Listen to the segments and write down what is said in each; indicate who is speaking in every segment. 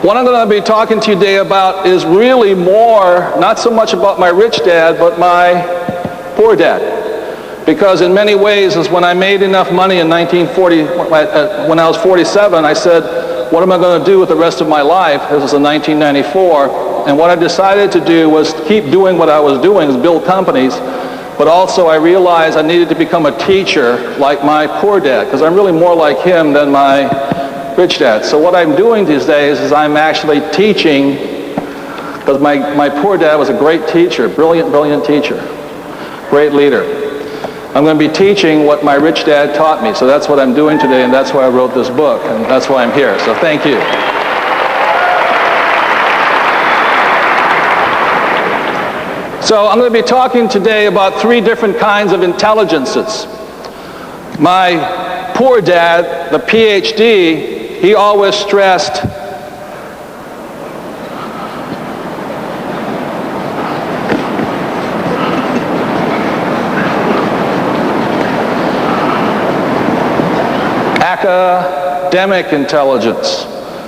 Speaker 1: What I'm going to be talking to you today about is really more, not so much about my rich dad, but my poor dad. Because in many ways, is when I made enough money in 1940, when I was 47, I said, what am I going to do with the rest of my life? This was in 1994. And what I decided to do was keep doing what I was doing, is build companies. But also I realized I needed to become a teacher like my poor dad, because I'm really more like him than my rich dad. So what I'm doing these days is I'm actually teaching, because my poor dad was a great teacher, brilliant teacher, great leader. I'm going to be teaching what my rich dad taught me. So that's what I'm doing today, and that's why I wrote this book, and that's why I'm here. So thank you. So I'm going to be talking today about 3 different kinds of intelligences. My poor dad, the PhD, he always stressed academic intelligence.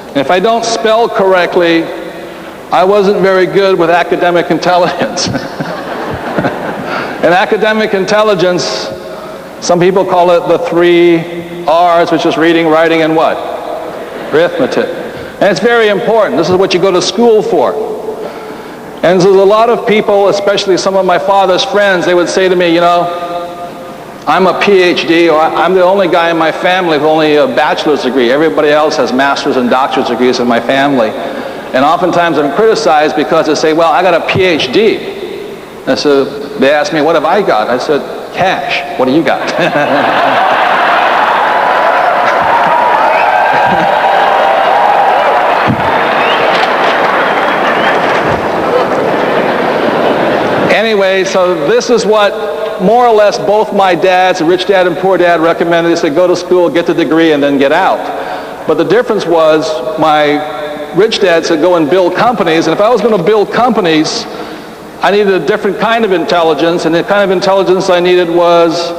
Speaker 1: And if I don't spell correctly, I wasn't very good with academic intelligence. And academic intelligence, some people call it the 3 R's, which is reading, writing, and what? Arithmetic. And it's very important. This is what you go to school for. And there's a lot of people, especially some of my father's friends, they would say to me, you know, I'm a PhD, or I'm the only guy in my family with only a bachelor's degree. Everybody else has master's and doctorate degrees in my family. And oftentimes I'm criticized because they say, well, I got a PhD. And so they ask me, what have I got? I said, cash. What do you got? Anyway, so this is what more or less both my dads, rich dad and poor dad, recommended. They said, go to school, get the degree, and then get out. But the difference was my rich dad said, go and build companies. And if I was going to build companies, I needed a different kind of intelligence. And the kind of intelligence I needed was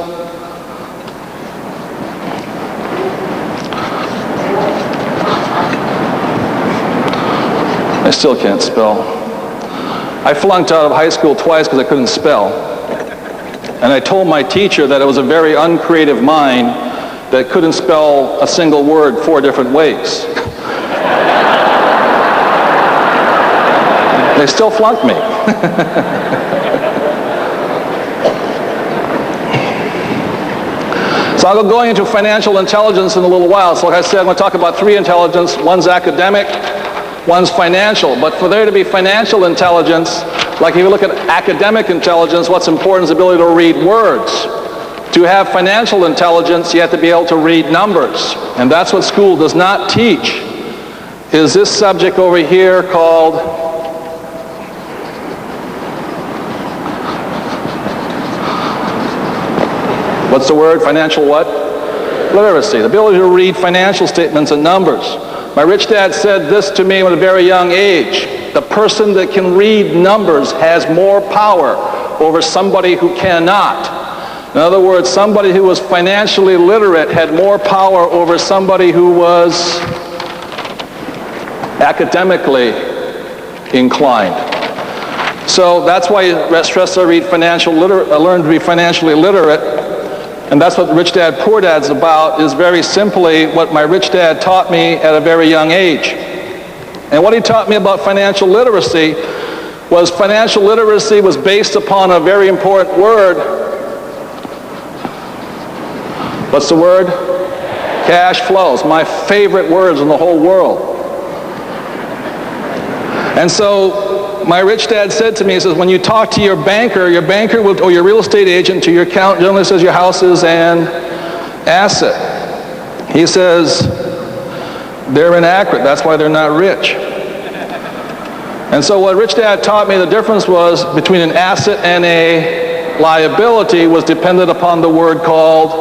Speaker 1: I still can't spell. I flunked out of high school twice because I couldn't spell. And I told my teacher that it was a very uncreative mind that couldn't spell a single word 4 different ways. They still flunked me. So I'll go going into financial intelligence in a little while. So like I said, I'm going to talk about 3 intelligence. One's academic, one's financial. But for there to be financial intelligence, like if you look at academic intelligence, what's important is the ability to read words. To have financial intelligence, you have to be able to read numbers. And that's what school does not teach, is this subject over here called what's the word? Financial what? Literacy. The ability to read financial statements and numbers. My rich dad said this to me at a very young age. The person that can read numbers has more power over somebody who cannot. In other words, somebody who was financially literate had more power over somebody who was academically inclined. So that's why you stress to read learn to be financially literate. And that's what Rich Dad, Poor Dad's about, is very simply what my rich dad taught me at a very young age. And what he taught me about financial literacy was based upon a very important word. What's the word? Cash flows. My favorite words in the whole world. And so my rich dad said to me, he says, when you talk to your banker will, or your real estate agent, to your account generally says your house is an asset. He says, they're inaccurate. That's why they're not rich. And so what rich dad taught me, the difference was between an asset and a liability was dependent upon the word called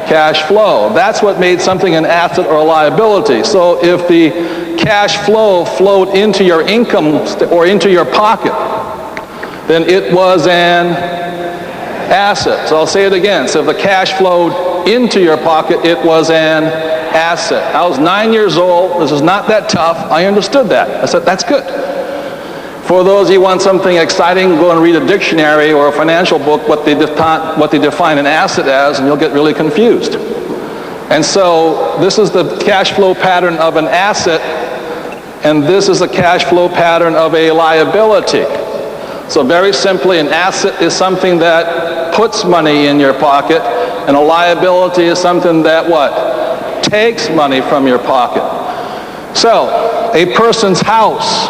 Speaker 1: cash flow. That's what made something an asset or a liability. So if the cash flow flowed into your income or into your pocket, then it was an asset. So I'll say it again. So if the cash flowed into your pocket, it was an asset. I was 9 years old. This is not that tough. I understood that. I said, that's good. For those of you who want something exciting, go and read a dictionary or a financial book, what they define an asset as, and you'll get really confused. And so this is the cash flow pattern of an asset, and this is the cash flow pattern of a liability. So very simply, an asset is something that puts money in your pocket, and a liability is something that what? Takes money from your pocket. So, a person's house.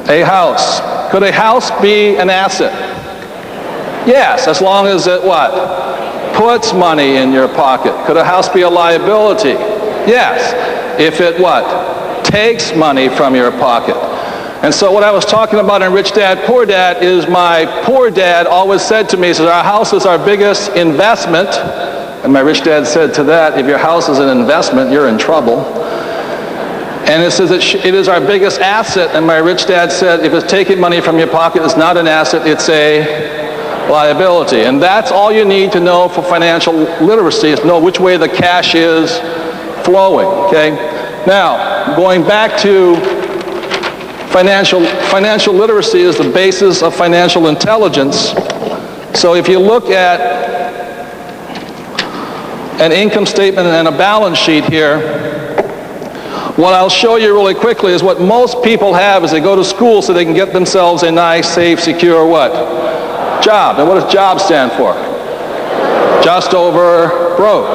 Speaker 1: A house. Could a house be an asset? Yes, as long as it what? Puts money in your pocket. Could a house be a liability? Yes, if it what? Takes money from your pocket. And so what I was talking about in Rich Dad, Poor Dad is my poor dad always said to me, he says, our house is our biggest investment. And my rich dad said to that, if your house is an investment, you're in trouble. And it says it is our biggest asset. And my rich dad said, if it's taking money from your pocket, it's not an asset, it's a liability. And that's all you need to know for financial literacy, is know which way the cash is flowing, okay? Now, going back to financial literacy is the basis of financial intelligence. So if you look at an income statement and a balance sheet here, what I'll show you really quickly is what most people have is they go to school so they can get themselves a nice, safe, secure what? Job. And what does job stand for? Just over broke.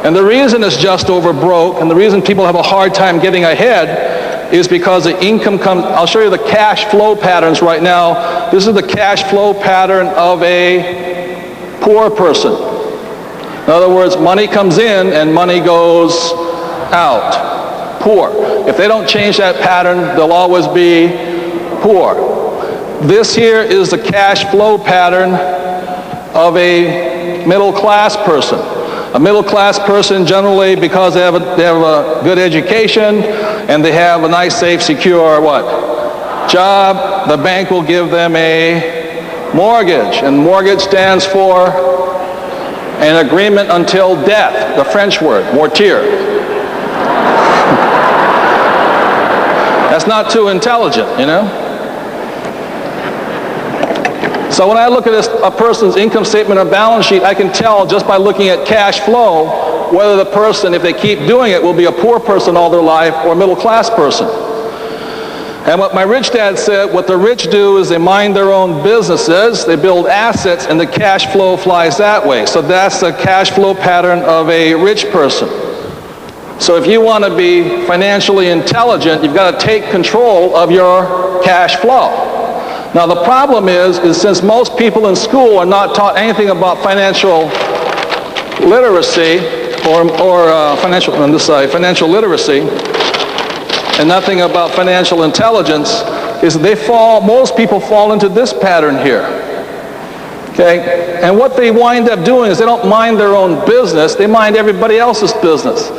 Speaker 1: And the reason it's just over broke, and the reason people have a hard time getting ahead, is because the income comes. I'll show you the cash flow patterns right now. This is the cash flow pattern of a poor person. In other words, money comes in and money goes out. Poor. If they don't change that pattern, they'll always be poor. This here is the cash flow pattern of a middle class person. A middle class person generally, because they have a good education and they have a nice, safe, secure what? Job, the bank will give them a mortgage. And mortgage stands for an agreement until death, the French word, mortier. That's not too intelligent, you know? So when I look at a person's income statement or balance sheet, I can tell just by looking at cash flow whether the person, if they keep doing it, will be a poor person all their life or a middle class person. And what my rich dad said, what the rich do is they mind their own businesses, they build assets, and the cash flow flies that way. So that's the cash flow pattern of a rich person. So if you want to be financially intelligent, you've got to take control of your cash flow. Now the problem is since most people in school are not taught anything about financial literacy financial literacy, and nothing about financial intelligence, is most people fall into this pattern here. Okay? And what they wind up doing is they don't mind their own business, they mind everybody else's business.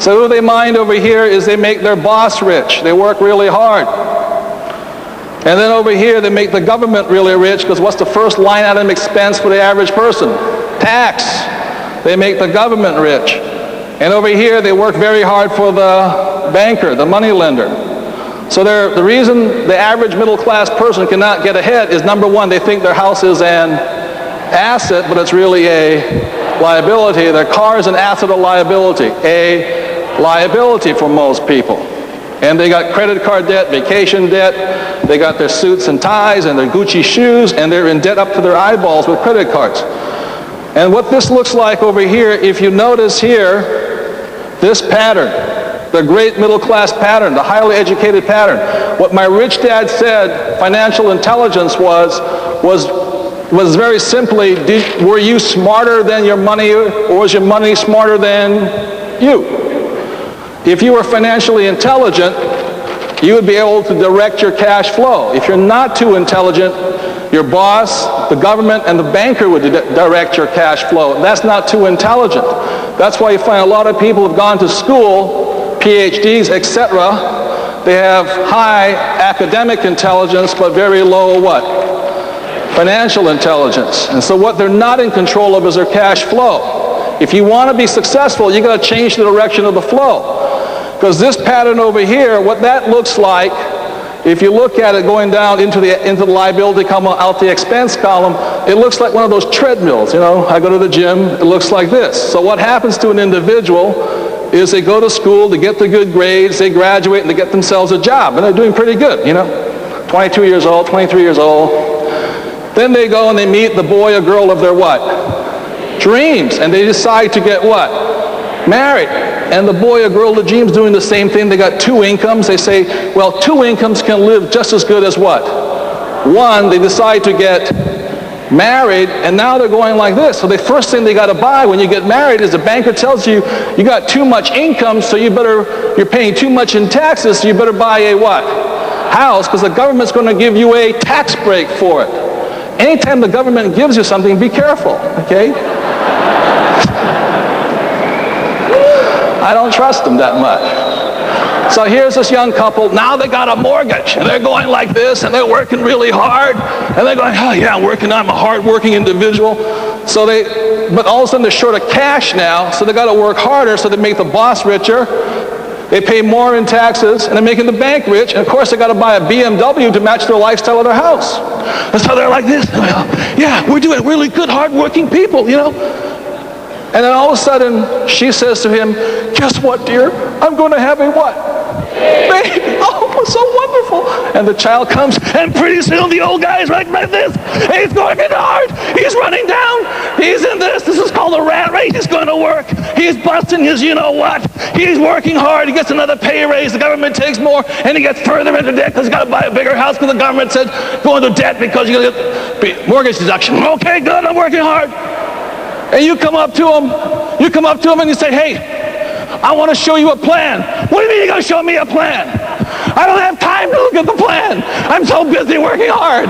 Speaker 1: So what they mind over here is they make their boss rich. They work really hard. And then over here they make the government really rich, because what's the first line item expense for the average person? Tax. They make the government rich. And over here they work very hard for the banker, the money lender. So the reason the average middle class person cannot get ahead is, number one, they think their house is an asset, but it's really a liability. Their car is an asset or liability. A liability for most people. And they got credit card debt, vacation debt, they got their suits and ties and their Gucci shoes, and they're in debt up to their eyeballs with credit cards. And what this looks like over here, if you notice here, this pattern, the great middle class pattern, the highly educated pattern. What my rich dad said financial intelligence was very simply, were you smarter than your money, or was your money smarter than you? If you were financially intelligent, you would be able to direct your cash flow. If you're not too intelligent, your boss, the government, and the banker would direct your cash flow. That's not too intelligent. That's why you find a lot of people who have gone to school, PhDs, etc. They have high academic intelligence, but very low what? Financial intelligence. And so what they're not in control of is their cash flow. If you want to be successful, you got to change the direction of the flow. Because this pattern over here, what that looks like, if you look at it going down into the liability column, out the expense column, it looks like one of those treadmills. You know, I go to the gym, it looks like this. So what happens to an individual is they go to school, they get the good grades, they graduate, and they get themselves a job. And they're doing pretty good, you know. 22 years old, 23 years old. Then they go and they meet the boy or girl of their what? Dreams. And they decide to get what? Married. And the boy or girl of the dreams doing the same thing. They got 2 incomes. They say, well, 2 incomes can live just as good as what? 1. They decide to get married, and now they're going like this. So the first thing they got to buy when you get married is the banker tells you, you got too much income, so you're paying too much in taxes, so you better buy a what? House, because the government's going to give you a tax break for it. Anytime the government gives you something, be careful, okay? I don't trust them that much. So here's this young couple, now they got a mortgage, and they're going like this, and they're working really hard, and they're going, oh yeah, I'm a hard-working individual. But all of a sudden they're short of cash now, so they got to work harder, so they make the boss richer. They pay more in taxes, and they're making the bank rich, and of course they got to buy a BMW to match their lifestyle of their house. And so they're like this, yeah, we're doing really good, hard-working people, you know. And then all of a sudden, she says to him, guess what, dear? I'm going to have a what? Baby. Oh, so wonderful. And the child comes, and pretty soon the old guy is like this. He's working hard. He's running down. He's in this. This is called a rat race. He's going to work. He's busting his you-know-what. He's working hard. He gets another pay raise. The government takes more, and he gets further into debt because he's got to buy a bigger house because the government said go into debt because you're going to get mortgage deduction. Okay, good. I'm working hard. And you come up to him and you say, hey, I want to show you a plan. What do you mean you're going to show me a plan? I don't have time to look at the plan. I'm so busy working hard.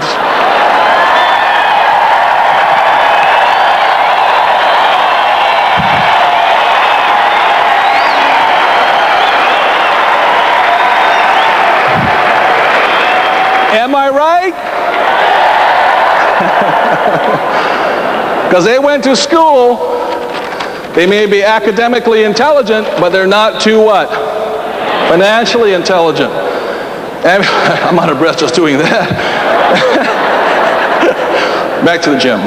Speaker 1: Am I right? Because they went to school, they may be academically intelligent, but they're not too what? Financially intelligent. And I'm out of breath just doing that. Back to the gym.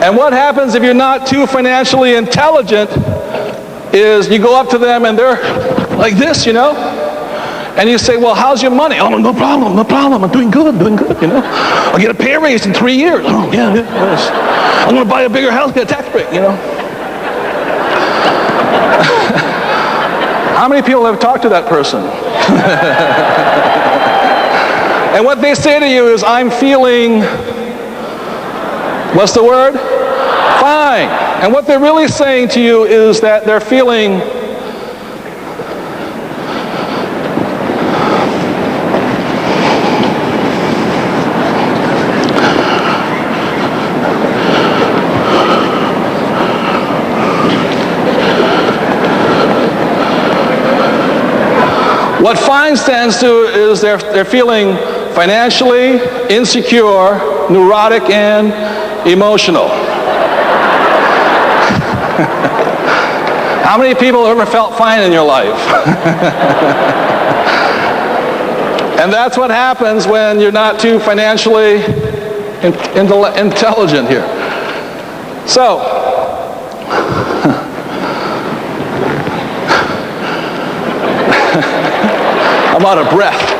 Speaker 1: And what happens if you're not too financially intelligent is you go up to them and they're like this, you know? And you say, well, how's your money? Oh, no problem. I'm doing good, you know. I'll get a pay raise in 3 years. Oh, yeah. I'm going to buy a bigger house, get a tax break, you know. How many people have talked to that person? And what they say to you is, I'm feeling, what's the word? Fine. And what they're really saying to you is that they're feeling what fine stands to is they're feeling financially insecure, neurotic, and emotional. How many people have ever felt fine in your life? And that's what happens when you're not too financially intelligent here. So, I'm out of breath.